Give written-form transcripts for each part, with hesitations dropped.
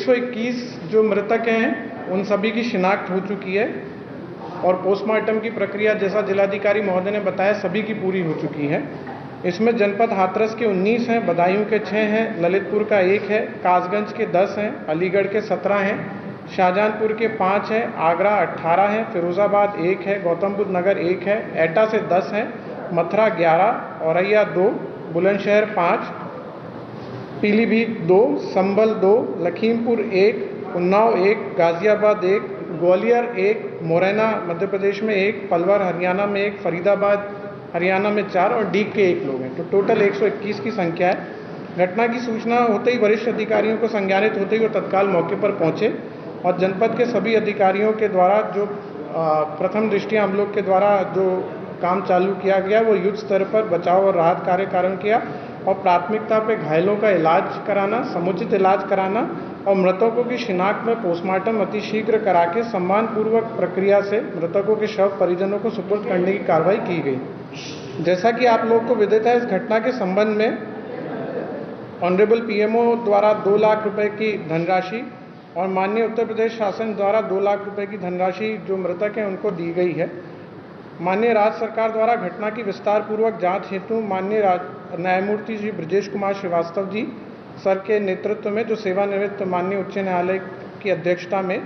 121 जो मृतक हैं उन सभी की शिनाख्त हो चुकी है और पोस्टमार्टम की प्रक्रिया, जैसा जिलाधिकारी महोदय ने बताया, सभी की पूरी हो चुकी है। इसमें जनपद हाथरस के 19 हैं, बदायूं के 6 हैं, ललितपुर का 1 है, कासगंज के 10 हैं, अलीगढ़ के 17 हैं, शाहजहांपुर के 5 हैं, आगरा 18 हैं, फिरोजाबाद 1 है, गौतम बुद्ध नगर 1 है, एटा से 10 हैं, मथुरा 11, औरैया 2, बुलंदशहर 5, पीलीभीत 2, संभल 2, लखीमपुर 1, उन्नाव 1, गाजियाबाद 1, ग्वालियर 1, मुरैना मध्य प्रदेश में 1, पलवल हरियाणा में 1, फरीदाबाद हरियाणा में 4 और डीग के 1 लोग हैं। तो टोटल 121 की संख्या है। घटना की सूचना होते ही वरिष्ठ अधिकारियों को संज्ञानित होते ही वो तत्काल मौके पर पहुंचे और जनपद के सभी अधिकारियों के द्वारा जो प्रथम दृष्टया हम लोग के द्वारा जो काम चालू किया गया वो युद्ध स्तर पर बचाव और राहत कार्य किया और प्राथमिकता पे घायलों का इलाज कराना, समुचित इलाज कराना और मृतकों की शिनाख्त में पोस्टमार्टम अतिशीघ्र करा के सम्मानपूर्वक प्रक्रिया से मृतकों के शव परिजनों को सुपुर्द करने की कार्रवाई की गई। जैसा कि आप लोग को विदित है, इस घटना के संबंध में ऑनरेबल पीएमओ द्वारा 2 लाख रुपए की धनराशि और माननीय उत्तर प्रदेश शासन द्वारा 2 लाख रुपए की धनराशि जो मृतक हैं उनको दी गई है। माननीय राज्य सरकार द्वारा घटना की विस्तार पूर्वक जांच हेतु माननीय न्यायमूर्ति श्री ब्रजेश कुमार श्रीवास्तव जी सर के नेतृत्व में, जो सेवानिवृत्त माननीय उच्च न्यायालय की अध्यक्षता में,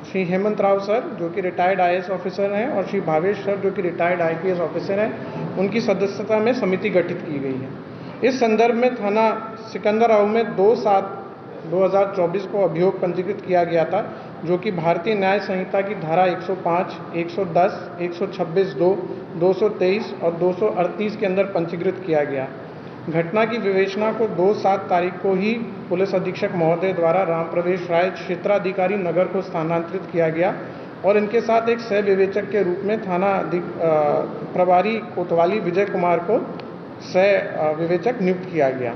श्री हेमंत राव सर जो कि रिटायर्ड आईएएस ऑफिसर हैं और श्री भावेश सर जो कि रिटायर्ड आईपीएस ऑफिसर हैं, उनकी सदस्यता में समिति गठित की गई है। इस संदर्भ में थाना सिकंदराव में 2/7/2024 को अभियोग पंजीकृत किया गया था, जो कि भारतीय न्याय संहिता की धारा 105, 110, 126(2), 223 और 238 के अंदर पंजीकृत किया गया। घटना की विवेचना को 2/7 तारीख को ही पुलिस अधीक्षक महोदय द्वारा राम प्रवेश राय क्षेत्राधिकारी नगर को स्थानांतरित किया गया और इनके साथ एक सह विवेचक के रूप में थाना प्रभारी कोतवाली विजय कुमार को सह विवेचक नियुक्त किया गया।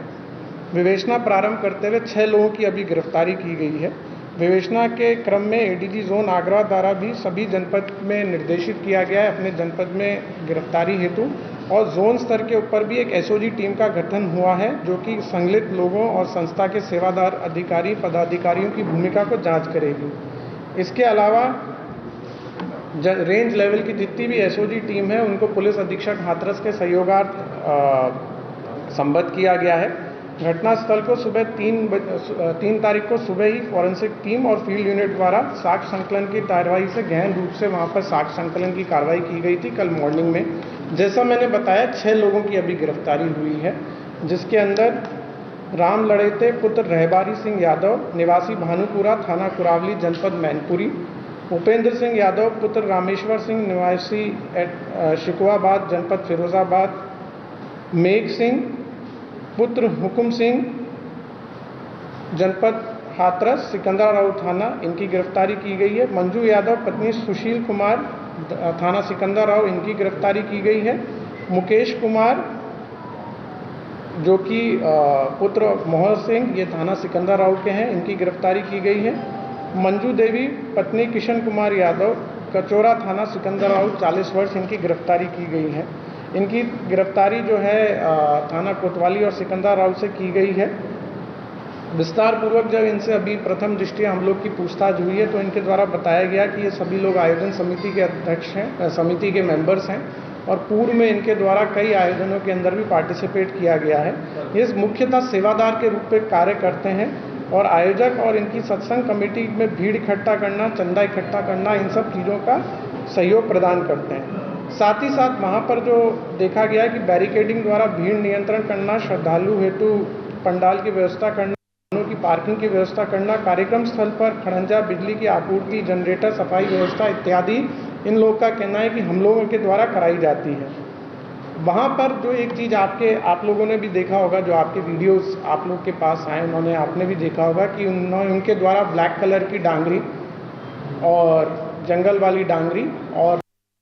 विवेचना प्रारंभ करते हुए 6 लोगों की अभी गिरफ्तारी की गई है। विवेचना के क्रम में एडीजी जोन आगरा द्वारा भी सभी जनपद में निर्देशित किया गया है अपने जनपद में गिरफ्तारी हेतु, और जोन स्तर के ऊपर भी एक एसओजी टीम का गठन हुआ है जो कि संलिप्त लोगों और संस्था के सेवादार अधिकारी पदाधिकारियों की भूमिका को जांच करेगी। इसके अलावा रेंज लेवल की जितनी भी एसओजी टीम है उनको पुलिस अधीक्षक हाथरस के सहयोगार्थ संबद्ध किया गया है। घटनास्थल को सुबह 3 तारीख को सुबह ही फॉरेंसिक टीम और फील्ड यूनिट द्वारा साक्ष्य संकलन की कार्रवाई से गहन रूप से वहां पर साक्ष्य संकलन की कार्रवाई की गई थी कल मॉर्निंग में। जैसा मैंने बताया 6 लोगों की अभी गिरफ्तारी हुई है, जिसके अंदर राम लड़ेते पुत्र रहबारी सिंह यादव निवासी भानुपुरा थाना कुरावली जनपद मैनपुरी, उपेंद्र सिंह यादव पुत्र रामेश्वर सिंह निवासी शिकवाबाद जनपद फिरोजाबाद, मेघ सिंह पुत्र हुकुम सिंह जनपद हाथरस सिकंदराव थाना, इनकी गिरफ्तारी की गई है। मंजू यादव पत्नी सुशील कुमार थाना सिकंदराव, इनकी गिरफ्तारी की गई है। मुकेश कुमार जो कि पुत्र मोहर सिंह, ये थाना सिकंदराव के हैं, इनकी गिरफ्तारी की गई है। मंजू देवी पत्नी किशन कुमार यादव कचोरा थाना सिकंदराव 40 वर्ष, इनकी गिरफ्तारी की गई है। इनकी गिरफ्तारी जो है थाना कोतवाली और सिकंदराव से की गई है। विस्तार पूर्वक जब इनसे अभी प्रथम दृष्टया हम लोग की पूछताछ हुई है तो इनके द्वारा बताया गया कि ये सभी लोग आयोजन समिति के अध्यक्ष हैं, समिति के मेंबर्स हैं और पूर्व में इनके द्वारा कई आयोजनों के अंदर भी पार्टिसिपेट किया गया है। ये मुख्यतः सेवादार के रूप में कार्य करते हैं और आयोजक और इनकी सत्संग कमेटी में भीड़ इकट्ठा करना, चंदा इकट्ठा करना, इन सब चीज़ों का सहयोग प्रदान करते हैं। साथ ही साथ वहाँ पर जो देखा गया है कि बैरिकेडिंग द्वारा भीड़ नियंत्रण करना, श्रद्धालु हेतु पंडाल की व्यवस्था करना, की पार्किंग की व्यवस्था करना, कार्यक्रम स्थल पर खड़ंजा, बिजली की आपूर्ति, जनरेटर, सफाई व्यवस्था इत्यादि इन लोगों का कहना है कि हम लोगों के द्वारा कराई जाती है। वहाँ पर जो एक चीज़ आप लोगों ने भी देखा होगा, जो आपके वीडियोस आप लोग के पास आए, आपने भी देखा होगा कि उनके द्वारा ब्लैक कलर की डांगरी और जंगल वाली डांगरी और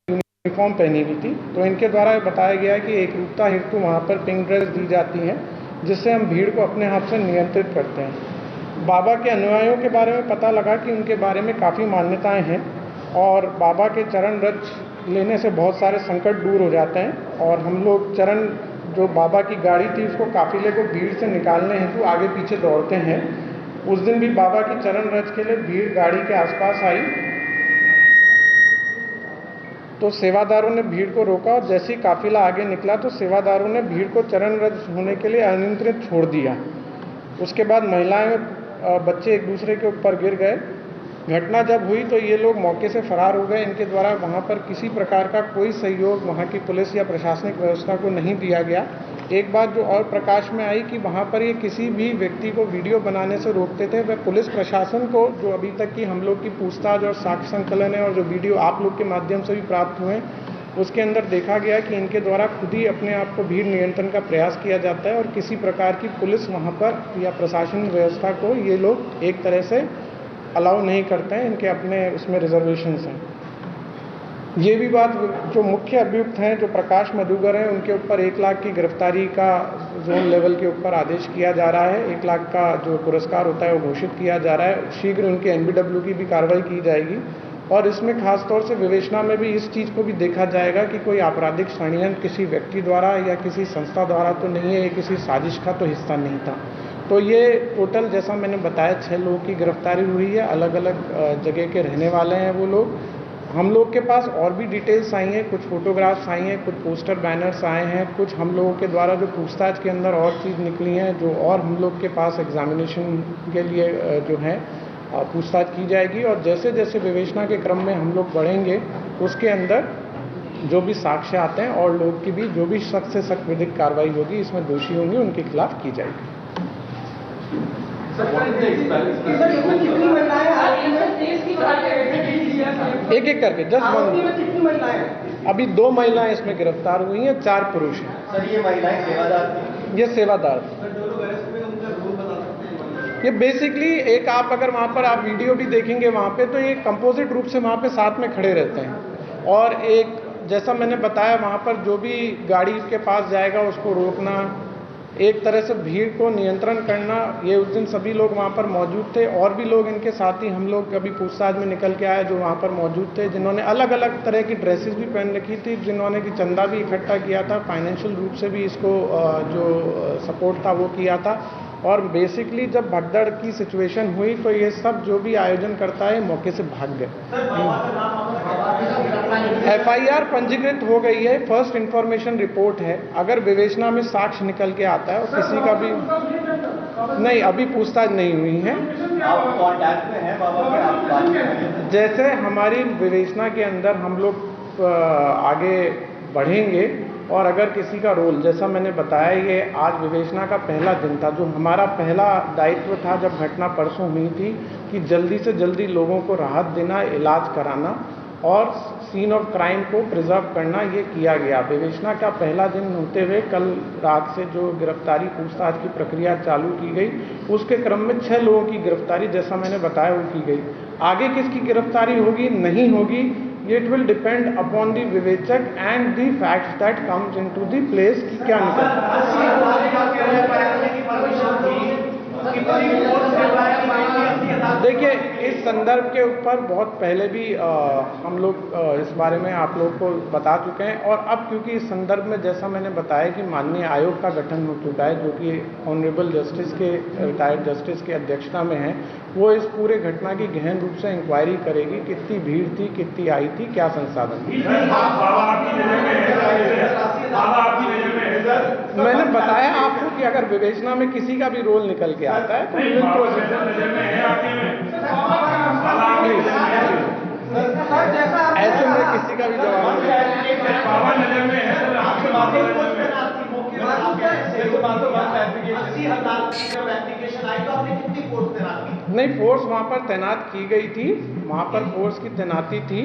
यूनिफॉर्म पहनी हुई थी। तो इनके द्वारा बताया गया है कि एकरूपता हेतु वहाँ पर पिंक ड्रेस दी जाती है, जिससे हम भीड़ को अपने हाथ से नियंत्रित करते हैं। बाबा के अनुयायियों के बारे में पता लगा कि उनके बारे में काफ़ी मान्यताएं हैं और बाबा के चरण रज लेने से बहुत सारे संकट दूर हो जाते हैं और हम लोग चरण जो बाबा की गाड़ी थी उसको काफिले को भीड़ से निकालने हेतु आगे पीछे दौड़ते हैं उस दिन भी बाबा की चरण रज के लिए भीड़ गाड़ी के आसपास आई, तो सेवादारों ने भीड़ को रोका और जैसे ही काफिला आगे निकला तो सेवादारों ने भीड़ को चरण रज होने के लिए अनियंत्रित छोड़ दिया। उसके बाद महिलाएं बच्चे एक दूसरे के ऊपर गिर गए। घटना जब हुई तो ये लोग मौके से फरार हो गए। इनके द्वारा वहाँ पर किसी प्रकार का कोई सहयोग वहाँ की पुलिस या प्रशासनिक व्यवस्था को नहीं दिया गया। एक बात जो और प्रकाश में आई कि वहाँ पर ये किसी भी व्यक्ति को वीडियो बनाने से रोकते थे। वह पुलिस प्रशासन को, जो अभी तक की हम लोग की पूछताछ और साक्ष्य संकलन है और जो वीडियो आप लोग के माध्यम से भी प्राप्त हुए, उसके अंदर देखा गया कि इनके द्वारा खुद ही अपने आप को भीड़ नियंत्रण का प्रयास किया जाता है और किसी प्रकार की पुलिस वहाँ पर या प्रशासनिक व्यवस्था को ये लोग एक तरह से अलाउ नहीं करते हैं। इनके अपने उसमें रिजर्वेशंस हैं। ये भी बात, जो मुख्य अभियुक्त हैं जो प्रकाश मधुकर हैं, उनके ऊपर 1 लाख की गिरफ्तारी का जोन लेवल के ऊपर आदेश किया जा रहा है। 1 लाख का जो पुरस्कार होता है वो घोषित किया जा रहा है। शीघ्र उनके एनबीडब्ल्यू की भी कार्रवाई की जाएगी और इसमें खास तौर से विवेचना में भी इस चीज़ को भी देखा जाएगा कि कोई आपराधिक षड्यंत्र किसी व्यक्ति द्वारा या किसी संस्था द्वारा तो नहीं है, ये किसी साजिश का तो हिस्सा नहीं था। तो ये टोटल, जैसा मैंने बताया, 6 लोगों की गिरफ्तारी हुई है। अलग अलग जगह के रहने वाले हैं वो लोग। हम लोग के पास और भी डिटेल्स आई हैं, कुछ फोटोग्राफ्स आई हैं, कुछ पोस्टर बैनर्स आए हैं, कुछ हम लोगों के द्वारा जो पूछताछ के अंदर और चीज़ निकली हैं, जो और हम लोग के पास एग्जामिनेशन के लिए जो है पूछताछ की जाएगी। और जैसे जैसे विवेचना के क्रम में हम लोग बढ़ेंगे, उसके अंदर जो भी साक्ष्य आते हैं और लोग की भी जो भी सख्त से सख्त विधिक कार्रवाई होगी, इसमें दोषी होंगे, उनके खिलाफ की जाएगी। एक एक करके अभी 2 महिलाएं इसमें गिरफ्तार हुई हैं, 4 पुरुष हैं। सर, ये महिलाएं सेवादार थी? ये सेवादार थी। ये बेसिकली एक, आप अगर वहाँ पर आप वीडियो भी देखेंगे वहाँ पे, तो ये कंपोजिट रूप से वहाँ पे साथ में खड़े रहते हैं। और एक, जैसा मैंने बताया, वहाँ पर जो भी गाड़ी के पास जाएगा उसको रोकना, एक तरह से भीड़ को नियंत्रण करना। ये उस दिन सभी लोग वहाँ पर मौजूद थे और भी लोग इनके साथ ही हम लोग कभी पूछताछ में निकल के आए जो वहाँ पर मौजूद थे, जिन्होंने अलग अलग तरह की ड्रेसेस भी पहन रखी थी, जिन्होंने कि चंदा भी इकट्ठा किया था, फाइनेंशियल रूप से भी इसको जो सपोर्ट था वो किया था। और बेसिकली जब भगदड़ की सिचुएशन हुई तो ये सब जो भी आयोजन करता है मौके से भाग गए। FIR पंजीकृत हो गई है, फर्स्ट इंफॉर्मेशन रिपोर्ट है। अगर विवेचना में साक्ष्य निकल के आता है और किसी का भी नहीं, अभी पूछताछ नहीं हुई है। आप कांटेक्ट में हैं बाबा के? आप बात कर रहे हैं? जैसे हमारी विवेचना के अंदर हम लोग आगे बढ़ेंगे और अगर किसी का रोल, जैसा मैंने बताया, ये आज विवेचना का पहला दिन था। जो हमारा पहला दायित्व था जब घटना परसों हुई थी कि जल्दी से जल्दी लोगों को राहत देना, इलाज कराना और सीन ऑफ क्राइम को प्रिजर्व करना, ये किया गया। विवेचना का पहला दिन होते हुए कल रात से जो गिरफ्तारी पूछताछ की प्रक्रिया चालू की गई, उसके क्रम में 6 लोगों की गिरफ्तारी, जैसा मैंने बताया, वो की गई। आगे किसकी गिरफ्तारी होगी नहीं होगी, it will depend upon the विवेचक and the facts that comes into the place कि क्या देखिए, इस संदर्भ के ऊपर बहुत पहले भी हम लोग इस बारे में आप लोग को बता चुके हैं। और अब क्योंकि इस संदर्भ में, जैसा मैंने बताया, कि माननीय आयोग का गठन हो चुका है, जो कि ऑनरेबल जस्टिस के, रिटायर्ड जस्टिस की अध्यक्षता में है, वो इस पूरे घटना की गहन रूप से इंक्वायरी करेगी। कितनी भीड़ थी, कितनी आई थी, क्या संसाधन। मैंने बताया आपको कि अगर विवेचना में किसी का भी रोल निकल के आता है तो ऐसे में किसी का भी जवाब नहीं। फोर्स वहाँ पर तैनात की गई थी, वहाँ पर फोर्स की तैनाती थी।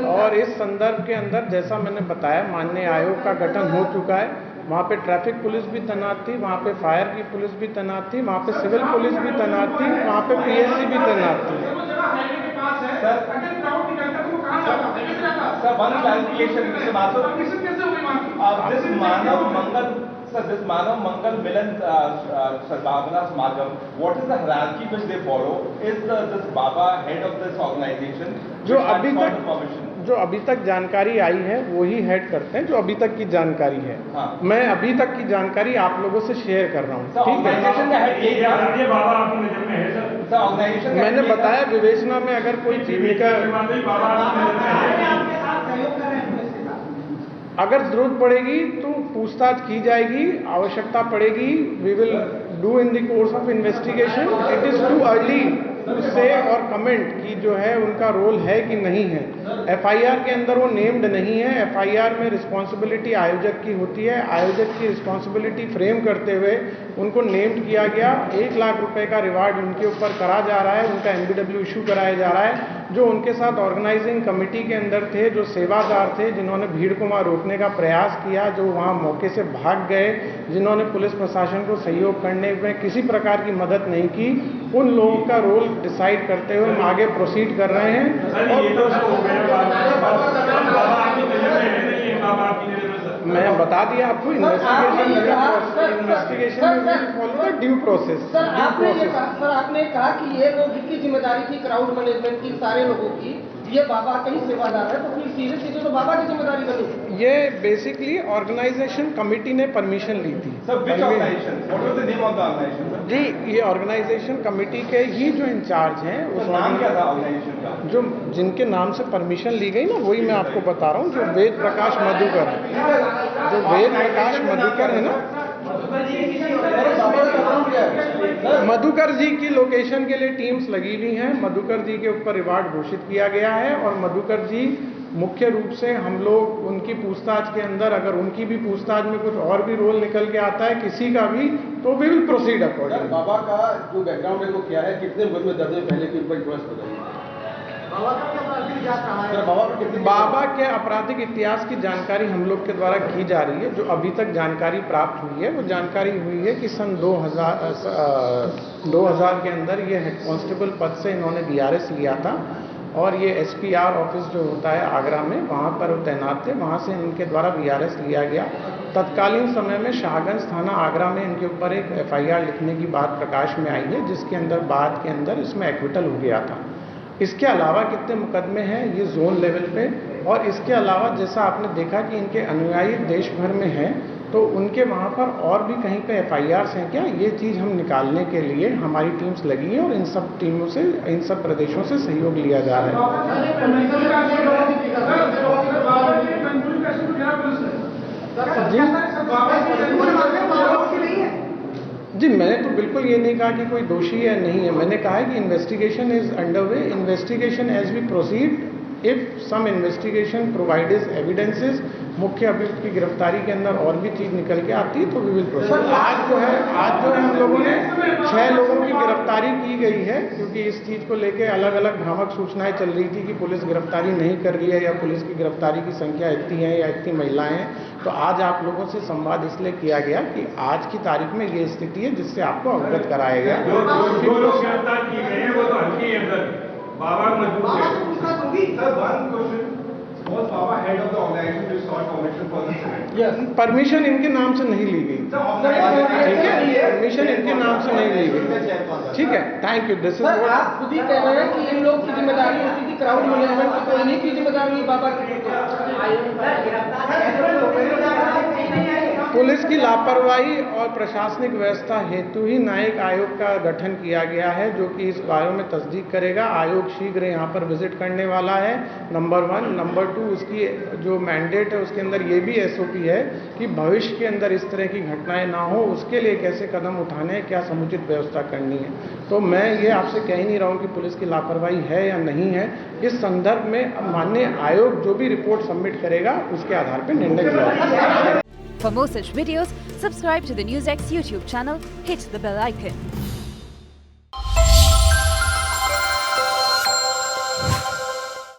और इस संदर्भ के अंदर, जैसा मैंने बताया, माननीय आयोग का गठन हो चुका है। वहाँ पे ट्रैफिक पुलिस भी तैनात थी, वहाँ पे फायर की पुलिस भी तैनात थी, वहाँ पे सिविल पुलिस भी तैनात थी, वहाँ पे PSC भी तैनात थी। This Manav Mangal Milan Sadbhavana Smargam, what is the hierarchy which they follow? Is this Baba head of this organization? जो अभी तक जानकारी आई है वही हेड करते हैं, जो अभी तक की जानकारी है। हाँ। मैं अभी तक की जानकारी आप लोगों से शेयर कर रहा हूँ, ठीक है? बाबा आपकी नजर में है सर? सर ऑर्गेनाइजेशन मैंने बताया विवेचना में अगर कोई चीज निकल, अगर जरूरत पड़ेगी तो पूछताछ की जाएगी, आवश्यकता पड़ेगी, we will do in the course of investigation. It is too early to say और कमेंट कि जो है उनका रोल है कि नहीं है। एफआईआर के अंदर वो नेम्ड नहीं है। एफआईआर में रिस्पॉन्सिबिलिटी आयोजक की होती है। आयोजक की रिस्पॉन्सिबिलिटी फ्रेम करते हुए उनको नेम्ड किया गया। 1 लाख रुपए का रिवार्ड उनके ऊपर करा जा रहा है, उनका एमबीडब्ल्यू इशू कराया जा रहा है। जो उनके साथ ऑर्गेनाइजिंग कमेटी के अंदर थे, जो सेवादार थे, जिन्होंने भीड़ को वहाँ रोकने का प्रयास किया, जो वहाँ मौके से भाग गए, जिन्होंने पुलिस प्रशासन को सहयोग करने में किसी प्रकार की मदद नहीं की, उन लोगों का रोल डिसाइड करते हुए हम आगे प्रोसीड कर रहे हैं। मैं बता दिया आपको, इन्वेस्टिगेशन में follow the due process. Sir आपने कहा कि ये लोग की जिम्मेदारी थी क्राउड मैनेजमेंट की, सारे लोगों की, ये बाबा का ही सेवादार है, तो फिर सीधे सीधे तो बाबा की जिम्मेदारी बनी। ये बेसिकली ऑर्गेनाइजेशन कमेटी ने परमिशन ली थी। Sir which organisation, what was the name of the organisation sir? जी, ये ऑर्गेनाइजेशन कमेटी के ही जो इंचार्ज हैं, उस नाम क्या था ऑर्गेनाइजेशन का? जो जिनके नाम से परमिशन ली गई ना, वही मैं आपको बता रहा हूँ। जो वेद प्रकाश मधुकर है, जो वेद प्रकाश मधुकर है ना, मधुकर जी की लोकेशन के लिए टीम्स लगी हुई हैं। मधुकर जी के ऊपर रिवार्ड घोषित किया गया है और मधुकर जी मुख्य रूप से हम लोग उनकी पूछताछ के अंदर, अगर उनकी भी पूछताछ में कुछ और भी रोल निकल के आता है किसी का भी, तो वी विल प्रोसीड अकॉर्डिंग। बाबा का जो बैकग्राउंड है वो क्या है, कितने मुकदमे दर्ज है पहले के ऊपर इंटरेस्ट बताइए। बाबा के आपराधिक इतिहास की जानकारी हम लोग के द्वारा की जा रही है। जो अभी तक जानकारी प्राप्त हुई है वो जानकारी हुई है कि सन 2000 के अंदर ये हेड कांस्टेबल पद से इन्होंने बीआरएस लिया था और ये एसपीआर ऑफिस जो होता है आगरा में, वहाँ पर वो तैनात थे। वहाँ से इनके द्वारा बीआरएस लिया गया। तत्कालीन समय में शाहगंज थाना आगरा में इनके ऊपर एक एफआईआर लिखने की बात प्रकाश में आई है, जिसके अंदर बाद के अंदर इसमें एक्विटल हो गया था। इसके अलावा कितने मुकदमे हैं ये जोन लेवल पे, और इसके अलावा जैसा आपने देखा कि इनके अनुयायी देश भर में हैं, तो उनके वहाँ पर और भी कहीं पे एफआईआर्स हैं क्या, ये चीज़ हम निकालने के लिए हमारी टीम्स लगी हैं और इन सब टीमों से, इन सब प्रदेशों से सहयोग लिया जा रहा है। जी, मैंने तो बिल्कुल ये नहीं कहा कि कोई दोषी है नहीं है। मैंने कहा है कि investigation is under way. Investigation as we proceed, if some investigation provides evidences, मुख्य अभियुक्त की गिरफ्तारी के अंदर और भी चीज निकल के आती है तो वी विल प्रोसीड। आज जो है हम लोगों ने 6 लोगों की गिरफ्तारी की गई है, क्योंकि इस चीज को लेके अलग अलग भ्रामक सूचनाएं चल रही थी कि पुलिस गिरफ्तारी नहीं कर रही है या पुलिस की गिरफ्तारी की संख्या इतनी है या इतनी महिलाएं हैं। तो आज आप लोगों से संवाद इसलिए किया गया कि आज की तारीख में ये स्थिति है, जिससे आपको अवगत कराया गया। जो लोग गिरफ्तार किए गए हैं वो तो हल्की है सर, बाबा मजबूत है। Was Baba head of the organization which sought permission for this event? Yes. Permission इनके नाम से नहीं ली गई। ठीक है, परमिशन इनके नाम से नहीं ली गई। ठीक है, thank you. This is sir आप खुद ही कह रहे हैं कि इन लोग की जिम्मेदारी होती थी क्राउड मैनेजमेंट की, तो इन्हीं की जिम्मेदारी बाबा की। पुलिस की लापरवाही और प्रशासनिक व्यवस्था हेतु ही न्यायिक आयोग का गठन किया गया है, जो कि इस बारे में तस्दीक करेगा। आयोग शीघ्र यहाँ पर विजिट करने वाला है, नंबर 1। नंबर 2, उसकी जो मैंडेट है उसके अंदर ये भी एसओपी है कि भविष्य के अंदर इस तरह की घटनाएं ना हो, उसके लिए कैसे कदम उठाने हैं, क्या समुचित व्यवस्था करनी है। तो मैं ये आपसे कह ही नहीं रहा हूँ कि पुलिस की लापरवाही है या नहीं है। इस संदर्भ में माननीय आयोग जो भी रिपोर्ट सबमिट करेगा उसके आधार पर निर्णय लिया जाएगा। For more such videos, subscribe to the NewsX YouTube channel, hit the bell icon.